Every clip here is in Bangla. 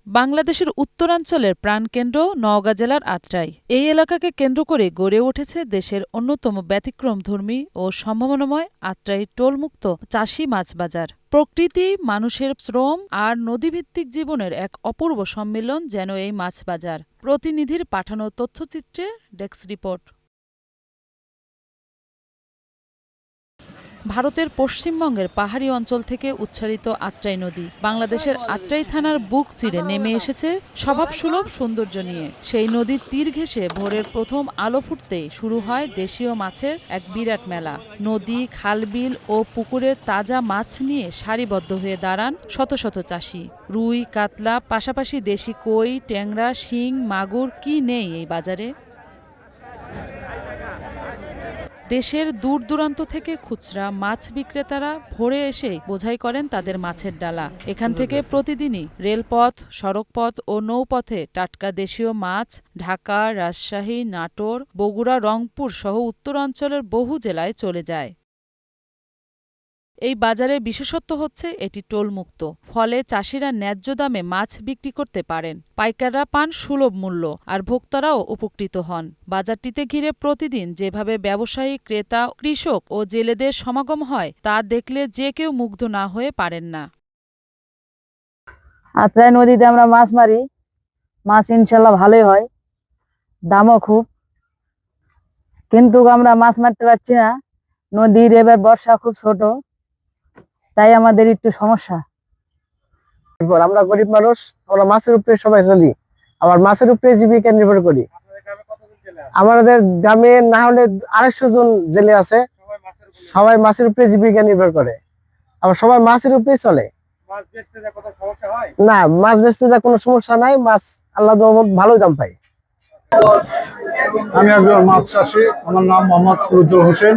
বাংলাদেশের উত্তরাঞ্চলের প্রাণকেন্দ্র নওগাঁ জেলার আত্রাই। এই এলাকাকে কেন্দ্র করে গড়ে উঠেছে দেশের অন্যতম ব্যতিক্রমধর্মী ও সম্ভাবনাময় আত্রাই টোলমুক্ত চাষি মাছ বাজার। প্রকৃতি, মানুষের শ্রম আর নদীভিত্তিক জীবনের এক অপূর্ব সম্মিলন যেন এই মাছ বাজার। প্রতিনিধির পাঠানো তথ্যচিত্রে ডেস্ক রিপোর্ট। ভারতের পশ্চিমবঙ্গের পাহাড়ি অঞ্চল থেকে উচ্ছ্বারিত আত্রাই নদী বাংলাদেশের আত্রাই থানার বুক চিরে নেমে এসেছে স্বভাবসুলভ সৌন্দর্য নিয়ে। সেই নদীর তীর ঘেঁষে ভোরের প্রথম আলো ফুটতেই শুরু হয় দেশীয় মাছের এক বিরাট মেলা। নদী, খালবিল ও পুকুরের তাজা মাছ নিয়ে সারিবদ্ধ হয়ে দাঁড়ান শত শত চাষি। রুই, কাতলা, পাশাপাশি দেশি কই, ট্যাংরা, শিং, মাগুর, কি নেই এই বাজারে। দেশের দূর দূরান্ত থেকে খুচরা মাছ বিক্রেতারা ভোরে এসে বোঝাই করেন তাদের মাছের ডালা। এখান থেকে প্রতিদিনই রেলপথ, সড়কপথ ও নৌপথে টাটকা দেশীয় মাছ ঢাকা, রাজশাহী, নাটোর, বগুড়া, রংপুর সহ উত্তরাঞ্চলের বহু জেলায় চলে যায়। এই বাজারের বিশেষত্ব হচ্ছে এটি টোলমুক্ত, ফলে চাষিরা ন্যায্য দামে মাছ বিক্রি করতে পারেন। পাইকাররা পান সুলভ মূল্য, আর ভোক্তারাও উপকৃত হন। বাজারটিতে ঘিরে প্রতিদিন যেভাবে ব্যবসায়ী, ক্রেতা, কৃষক ও জেলেদের সমাগম হয় তা দেখলে যে কেউ মুগ্ধ না হয়ে পারেন না। আত্রাই নদীতে আমরা মাছ মারি, মাছ ইনশাল্লাহ ভালোই হয়, দামও খুব, কিন্তু আমরা মাছ মারতে পারছি না। নদীর এবার বর্ষা খুব ছোট, তাই আমাদের একটু সমস্যা। আমরা গরিব মানুষ, আমরা মাছের উপরে সবাই চলি, আবার মাছের উপরে জীবিকা নির্ভর করি। আমাদের গ্রামে না হলে 250 জন জেলে আছে, সবাই মাছের উপরে জীবিকা নির্ভর করে, আবার সবাই মাছের উপরে চলে। না, মাছ বেচতে যা কোনো সমস্যা নাই, মাছ আল্লাহ ভালোই দাম পাই। আমি একজন মাছ চাষি, আমার নাম মোহাম্মদ সুরুজ্জল হোসেন,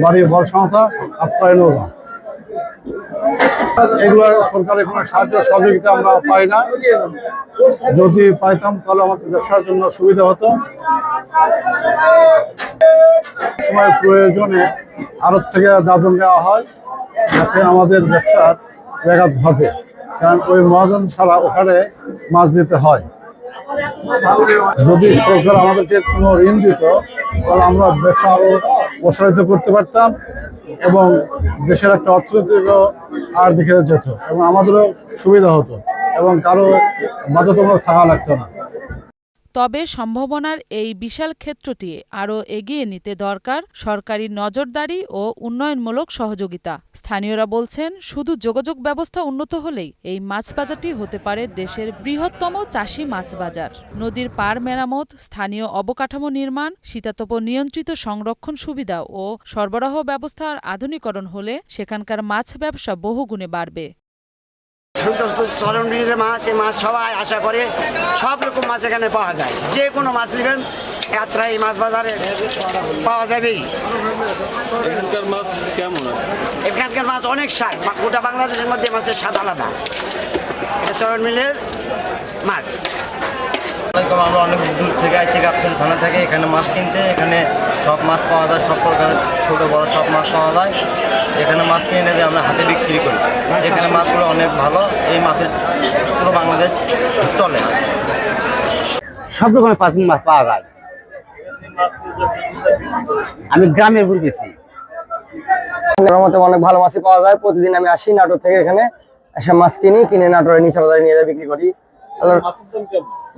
বাড়ি বড়সংখ্যা, আত্রাই নওগাঁ। এগুলো সরকারের কোনো সাহায্য সহযোগিতা আমরা পাই না। যদি পাইতাম তাহলে আমাদের ব্যবসার জন্য সুবিধা হতো। সময় প্রয়োজনে আড়ত থেকে দাদন দেওয়া হয়, যাতে আমাদের ব্যবসার ব্যাঘাত ঘটে, কারণ ওই মহাজন ছাড়া ওখানে মাছ দিতে হয়। যদি সরকার আমাদেরকে কোনো ঋণ দিত তাহলে আমরা ব্যবসা আরো প্রসারিত করতে পারতাম এবং দেশের একটা অর্থনৈতিক আর দিকে যেত এবং আমাদেরও সুবিধা হতো এবং কারো বাধ্যতামূলক থাকা লাগতো না। তবে সম্ভাবনার এই বিশাল ক্ষেত্রটি আরও এগিয়ে নিতে দরকার সরকারি নজরদারি ও উন্নয়নমূলক সহযোগিতা। স্থানীয়রা বলছেন, শুধু যোগাযোগ ব্যবস্থা উন্নত হলেই এই মাছ বাজারটি হতে পারে দেশের বৃহত্তম চাষি মাছ বাজার। নদীর পাড় মেরামত, স্থানীয় অবকাঠামো নির্মাণ, শীতাতপ নিয়ন্ত্রিত সংরক্ষণ সুবিধা ও সরবরাহ ব্যবস্থার আধুনিকরণ হলে সেখানকার মাছ ব্যবসা বহুগুণে বাড়বে। মাছ, এই মাছ সবাই আশা করে সব রকম মাছ এখানে পাওয়া যায়। যে কোনো মাছ নেবেন আত্রাই মাছ বাজারে পাওয়া যাবেই। এখানকার মাছ অনেক স্বাদ, গোটা বাংলাদেশের মধ্যে মাছের স্বাদ আলাদা। এটা চরণ মিলের মাছ। আমরা অনেক দূর থেকে আসছি, গাবতলী থানা থেকে এখানে মাছ কিনতে। এখানে সব মাছ পাওয়া যায়, সব প্রকারের ছোটো বড় সব মাছ পাওয়া যায়। এখানে মাছ কিনে নিয়ে আমরা হাতে বিক্রি করি। এখানে মাছগুলো অনেক ভালো, এই মাছের পুরো বাংলাদেশ চলে। সব রকমের মাছ পাওয়া যায়। আমি গ্রামে ঘুরতেছি, অনেক ভালো মাছই পাওয়া যায়। প্রতিদিন আমি আসি নাটোর থেকে, এখানে এসে মাছ কিনে নাটোরের নিচে বাজারে নিয়ে বিক্রি করি।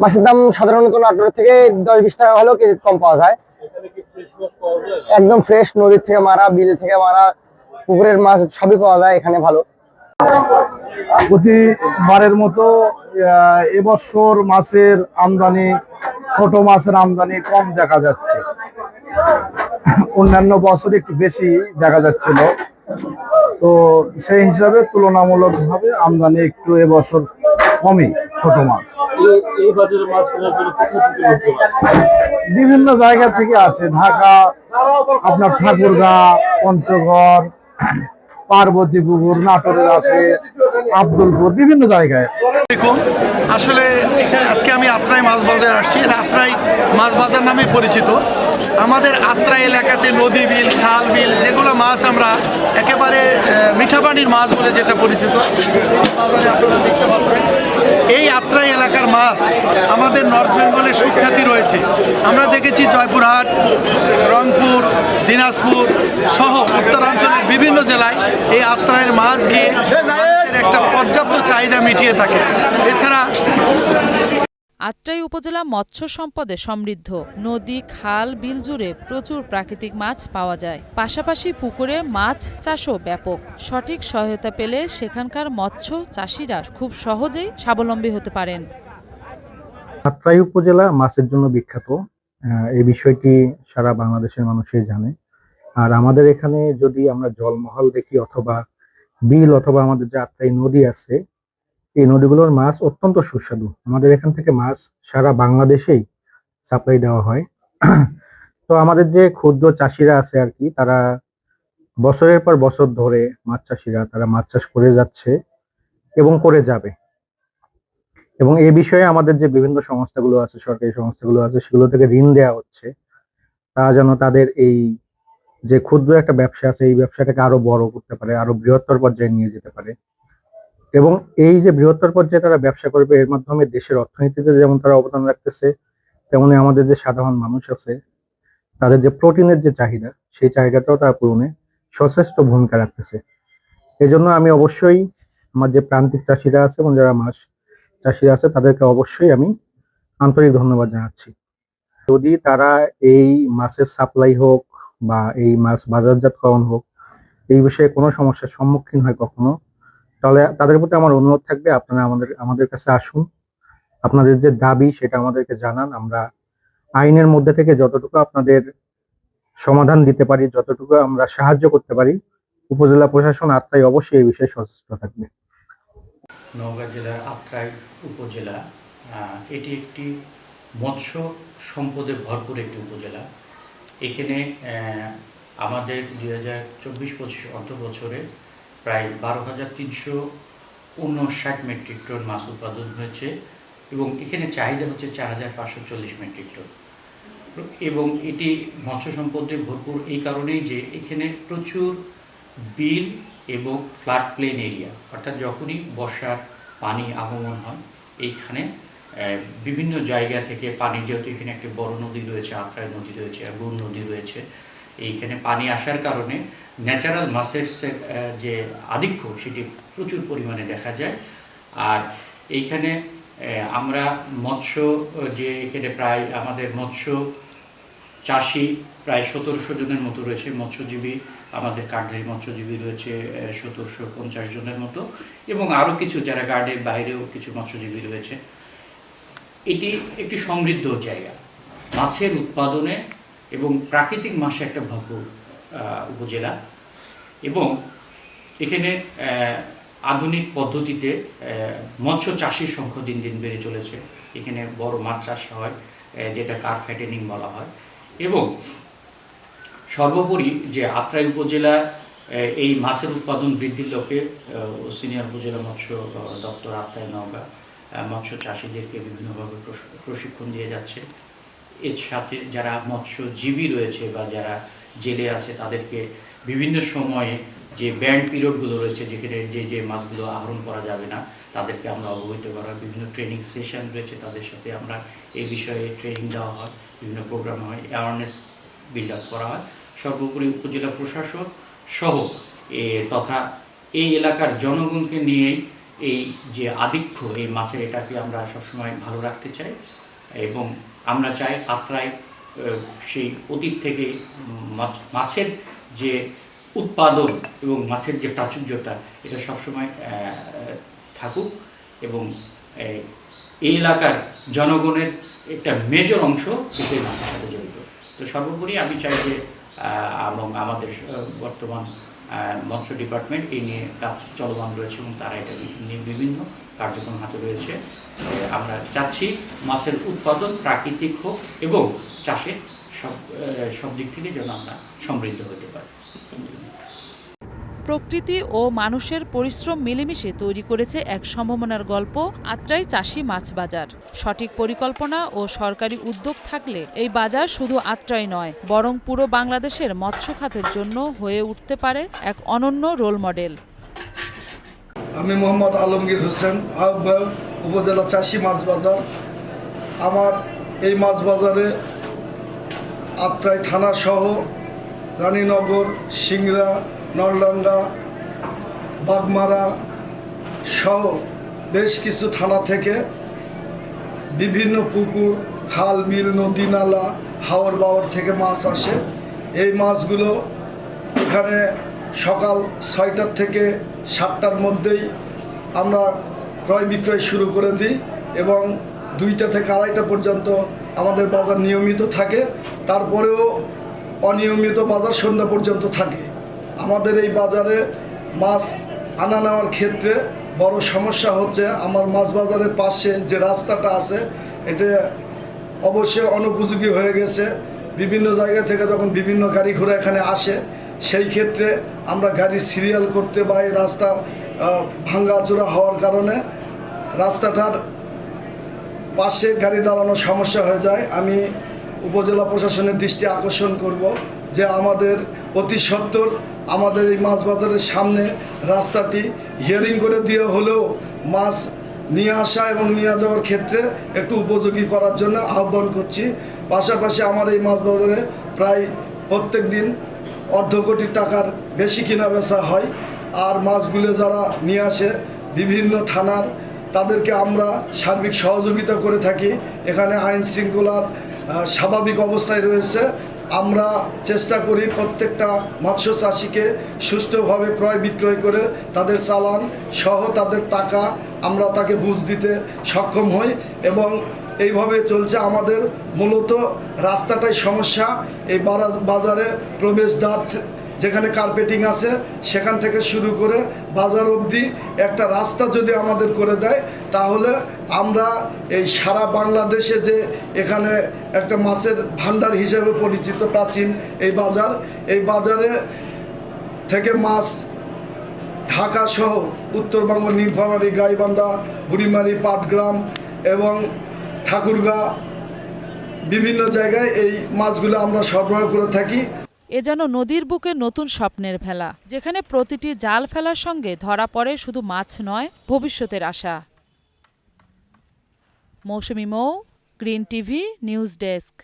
মাছের দাম সাধারণত নাটোরের থেকে 10-20 টাকা হলেও কেজি কম পাওয়া যায়। একদম ফ্রেশ, নদীর থেকে মারা, বিল থেকে মারা, পুকুরের মাছ সবই পাওয়া যায় এখানে ভালো। প্রতিবারের মতো এবছর মাছের আমদানি, ছোট মাছের আমদানি কম দেখা যাচ্ছে। অন্যান্য বছর একটু বেশি দেখা যাচ্ছিল, তো সেই হিসাবে তুলনামূলকভাবে আমদানি একটু এবছর কমই ছোট মাছ। বিভিন্ন জায়গা থেকে আসে, ঢাকা, আপনার ঠাকুরগাঁ, পঞ্চগড়, পার্বতীপুকুর, নাটোরের আসে, আব্দুলপুর, বিভিন্ন জায়গায়। দেখুন, আসলে আজকে আমি আত্রাই মাছ বাজারে আসছি। এটা আত্রাই মাছ বাজার নামে পরিচিত। আমাদের আত্রাই এলাকাতে নদী বিল, খাল বিল, যেগুলো মাছ আমরা একেবারে মিঠা পানির মাছ বলে যেটা পরিচিত, বাজারে আপনারা দেখতে পাচ্ছেন। এই আত্রাই এলাকার মাছ আমাদের নর্থ বেঙ্গলে সুখ্যাতি রয়েছে। আমরা দেখেছি জয়পুরহাট, রংপুর, দিনাজপুর সহ উত্তরাঞ্চলের বিভিন্ন জেলায় এই আত্রাইয়ের মাছ গিয়ে একটা পর্যাপ্ত চাহিদা মিটিয়ে থাকে। এছাড়া আত্রাই উপজেলা মৎস্য সম্পদে সমৃদ্ধ। নদী, খাল, বিল জুড়ে প্রচুর প্রাকৃতিক মাছ পাওয়া যায়। পাশাপাশি পুকুরে মাছ চাষও ব্যাপক। সঠিক সহায়তা পেলে সেখানকার মৎস্য চাষিরা খুব সহজেই স্বাবলম্বী হতে পারেন। আত্রাই উপজেলা মাছের জন্য বিখ্যাত। এই বিষয়টি সারা বাংলাদেশের মানুষই জানে। আর আমাদের এখানে যদি আমরা জলমহল দেখি অথবা বিল অথবা আমাদের যে আত্রাই নদী আছে, এই নদীগুলোর মাছ অত্যন্ত সুস্বাদু। আমাদের এখান থেকে মাছ সারা বাংলাদেশেই সাপ্লাই দেওয়া হয়। তো আমাদের যে ক্ষুদ্র চাষিরা আছে আর কি, তারা বছরের পর বছর ধরে মাছ চাষিরা তারা মাছ চাষ করে যাচ্ছে এবং করে যাবে। এবং এই বিষয়ে আমাদের যে বিভিন্ন সংস্থাগুলো আছে, সরকারি সংস্থাগুলো আছে, সেগুলো থেকে ঋণ দেওয়া হচ্ছে, তারা যেন তাদের এই যে ক্ষুদ্র একটা ব্যবসা আছে এই ব্যবসাটাকে আরো বড় করতে পারে, আরো বৃহত্তর পর্যায়ে নিয়ে যেতে পারে। এবং এই যে বৃহত্তর পর্যায়ে তারা ব্যবসা করবে, এর মাধ্যমে দেশের অর্থনীতিতে যেমন তারা অবদান রাখতেছে, তেমনি আমাদের যে সাধারণ মানুষ আছে তাদের যে প্রোটিনের যে চাহিদা, সেই চাহিদাটাও তারা পূরণে সচেষ্ট ভূমিকা রাখতেছে। এজন্য আমি অবশ্যই আমার যে প্রান্তিক চাষিরা আছে এবং যারা মাছ চাষিরা আছে তাদেরকে অবশ্যই আমি আন্তরিক ধন্যবাদ জানাচ্ছি। যদি তারা এই মাছের সাপ্লাই হোক বা এই মাছ বাজারজাতকরণ হোক, এই বিষয়ে কোনো সমস্যার সম্মুখীন হয় কখনো, তাহলে তাদের প্রতি আমার অনুরোধ থাকবে, আপনারা আমাদের কাছে আসুন, আপনাদের যে দাবি সেটা আমাদেরকে জানান। আমরা আইনের মধ্যে থেকে যতটুকু আপনাদের সমাধান দিতে পারি, যতটুকু আমরা সাহায্য করতে পারি, উপজেলা প্রশাসন আত্রাই অবশ্যই এই বিষয়ে সচেষ্ট থাকবে। নওগাঁ জেলার আত্রাই উপজেলা এটি একটি মৎস্য সম্পদে ভরপুর একটি উপজেলা। এখানে আমাদের 2024-25 অর্থ বছরে প্রায় 12,359 মেট্রিক টন মাছ উৎপাদন হয়েছে এবং এখানে চাহিদা হচ্ছে 4,540 মেট্রিক টন। এবং এটি মৎস্য সম্পদে ভরপুর এই কারণেই যে এখানে প্রচুর বিল এবং ফ্লাড প্লেন এরিয়া, অর্থাৎ যখনই বর্ষার পানি আগমন হয় এইখানে বিভিন্ন জায়গা থেকে পানি, যেহেতু এখানে একটি বড় নদী রয়েছে, আত্রাই নদী রয়েছে, গুণ নদী রয়েছে, এইখানে পানি আসার কারণে ন্যাচারাল মাছের যে আধিক্য সেটি প্রচুর পরিমাণে দেখা যায়। আর এইখানে আমরা মৎস্য যে এখানে প্রায় আমাদের মৎস্য চাষি প্রায় 1700 জনের মতো রয়েছে, মৎস্যজীবী আমাদের কাঠধারী মৎস্যজীবী রয়েছে 1750 জনের মতো, এবং আরও কিছু যারা গার্ডের বাইরেও কিছু মৎস্যজীবী রয়েছে। এটি একটি সমৃদ্ধ জায়গা মাছের উৎপাদনে এবং প্রাকৃতিক মাছে একটা ভরপুর উপজেলা। এবং এখানে আধুনিক পদ্ধতিতে মৎস্য চাষির সংখ্যা দিন দিন বেড়ে চলেছে। এখানে বড় মাছ চাষ হয়, যেটা কার্প ফ্যাটেনিং বলা হয়। এবং সর্বোপরি যে আত্রাই উপজেলা এই মাছের উৎপাদন বৃদ্ধির লক্ষ্যে সিনিয়র উপজেলা মৎস্য দপ্তর আত্রাই নওগাঁ মৎস্য চাষিদেরকে বিভিন্নভাবে প্রশিক্ষণ দিয়ে যাচ্ছে। এর সাথে যারা মৎস্যজীবী রয়েছে বা যারা জেলে আছে তাদেরকে বিভিন্ন সময়ে যে ব্যান্ড পিরিয়ডগুলো রয়েছে, যেখানে যে মাছগুলো আহরণ করা যাবে না তাদেরকে আমরা অবহিত করা, বিভিন্ন ট্রেনিং সেশন রয়েছে, তাদের সাথে আমরা এই বিষয়ে ট্রেনিং দেওয়া হয়, বিভিন্ন প্রোগ্রাম হয়, অ্যাওয়ারনেস বিল্ড আপ করা হয়। সর্বোপরি উপজেলা প্রশাসন সহ তথা এই এলাকার জনগণকে নিয়ে এই যে আধিক্য এই মাছের, এটাকে আমরা সবসময় ভালো রাখতে চাই এবং আমরা চাই আত্রাই সেই অতীত থেকে মাছের যে উৎপাদন এবং মাছের যে প্রাচুর্যতা এটা সবসময় থাকুক এবং এই এলাকার জনগণের একটা মেজর অংশ এই মাছের সাথে জড়িত। তো সর্বোপরি আমি চাই যে এবং আমাদের বর্তমান মৎস্য ডিপার্টমেন্ট এই নিয়ে কাজ চলমান রয়েছে এবং তারা এটা নিয়ে বিভিন্ন কার্যক্রম হাতে রয়েছে। আমরা চাচ্ছি মাছের উৎপাদন প্রাকৃতিক হোক এবং চাষে সব দিক থেকে যেন আমরা সমৃদ্ধ হতে পারি। প্রকৃতি ও মানুষের পরিশ্রম মিলেমিশে তৈরি করেছে এক সম্ভাবনার গল্প আত্রাই চাষী মাছ বাজার। সঠিক পরিকল্পনা ও সরকারি উদ্যোগ থাকলে এই বাজার শুধু আত্রাই নয়, বরং পুরো বাংলাদেশের মৎস্য খাতের জন্য হয়ে উঠতে পারে এক অনন্য রোল মডেল। আমি মোহাম্মদ আলমগীর হোসেন, আহ্বায়ক, উপজেলা চাষী মাছ বাজার। আমার এই মাছ বাজারে আত্রাই থানা সহ রানীনগর, সিংড়া, নলডাঙ্গা, বাগমারা সহ বেশ কিছু থানা থেকে বিভিন্ন পুকুর, খাল, বিল, নদী, নালা, হাওর বাওর থেকে মাছ আসে। এই মাছগুলো এখানে সকাল 6টার থেকে 7টার মধ্যেই আমরা ক্রয় বিক্রয় শুরু করে দিই এবং 2টা থেকে 2:30 পর্যন্ত আমাদের বাজার নিয়মিত থাকে। তারপরেও অনিয়মিত বাজার সন্ধ্যা পর্যন্ত থাকে। আমাদের এই বাজারে মাছ আনা নেওয়ার ক্ষেত্রে বড় সমস্যা হচ্ছে আমার মাছ বাজারের পাশে যে রাস্তাটা আছে এটা অবশ্যই অনুপযোগী হয়ে গেছে। বিভিন্ন জায়গা থেকে যখন বিভিন্ন গাড়ি ঘোড়া এখানে আসে সেই ক্ষেত্রে আমরা গাড়ি সিরিয়াল করতে বা এই রাস্তা ভাঙ্গাচোরা হওয়ার কারণে রাস্তাটার পাশে গাড়ি দাঁড়ানোর সমস্যা হয়ে যায়। আমি উপজেলা প্রশাসনের দৃষ্টি আকর্ষণ করব যে আমাদের অতি সত্বর আমাদের এই মাছ বাজারের সামনে রাস্তাটি হিয়ারিং করে দিয়ে হলেও মাছ নিয়ে আসা এবং নিয়ে যাওয়ার ক্ষেত্রে একটু উপযোগী করার জন্য আহ্বান করছি। পাশাপাশি আমার এই মাছ বাজারে প্রায় প্রত্যেক দিন অর্ধ কোটি টাকার বেশি কেনা বেচা হয়। আর মাছগুলো যারা নিয়ে আসে বিভিন্ন থানার তাদেরকে আমরা সার্বিক সহযোগিতা করে থাকি। এখানে আইন শৃঙ্খলার স্বাভাবিক অবস্থায় রয়েছে। আমরা চেষ্টা করি প্রত্যেকটা মৎস্য চাষিকে সুষ্ঠুভাবে ক্রয় বিক্রয় করে তাদের চালান সহ তাদের টাকা আমরা তাকে বুঝ দিতে সক্ষম হই এবং এইভাবে চলছে। আমাদের মূলত রাস্তাটাই সমস্যা। এই বাজারে প্রবেশদ্বার যেখানে কার্পেটিং আছে সেখান থেকে শুরু করে বাজার অবধি একটা রাস্তা যদি আমাদের করে দেয় তাহলে আমরা এই সারা বাংলাদেশে যে এখানে একটা মাছের ভান্ডার হিসেবে পরিচিত প্রাচীন এই বাজারে থেকে মাছ ঢাকা সহ উত্তরবঙ্গ, নীলফামারী, গাইবান্ধা, বুড়িমারি, পাটগ্রাম এবং ঠাকুরগাঁ বিভিন্ন জায়গায় এই মাছগুলো আমরা সরবরাহ করে থাকি। এ যেন নদীর বুকে নতুন স্বপ্নের ভেলা, যেখানে প্রতিটি জাল ফেলার সঙ্গে ধরা পড়ে শুধু মাছ নয়, ভবিষ্যতের আশা। মৌসুমী মৌ, গ্রিন টিভি নিউজ ডেস্ক।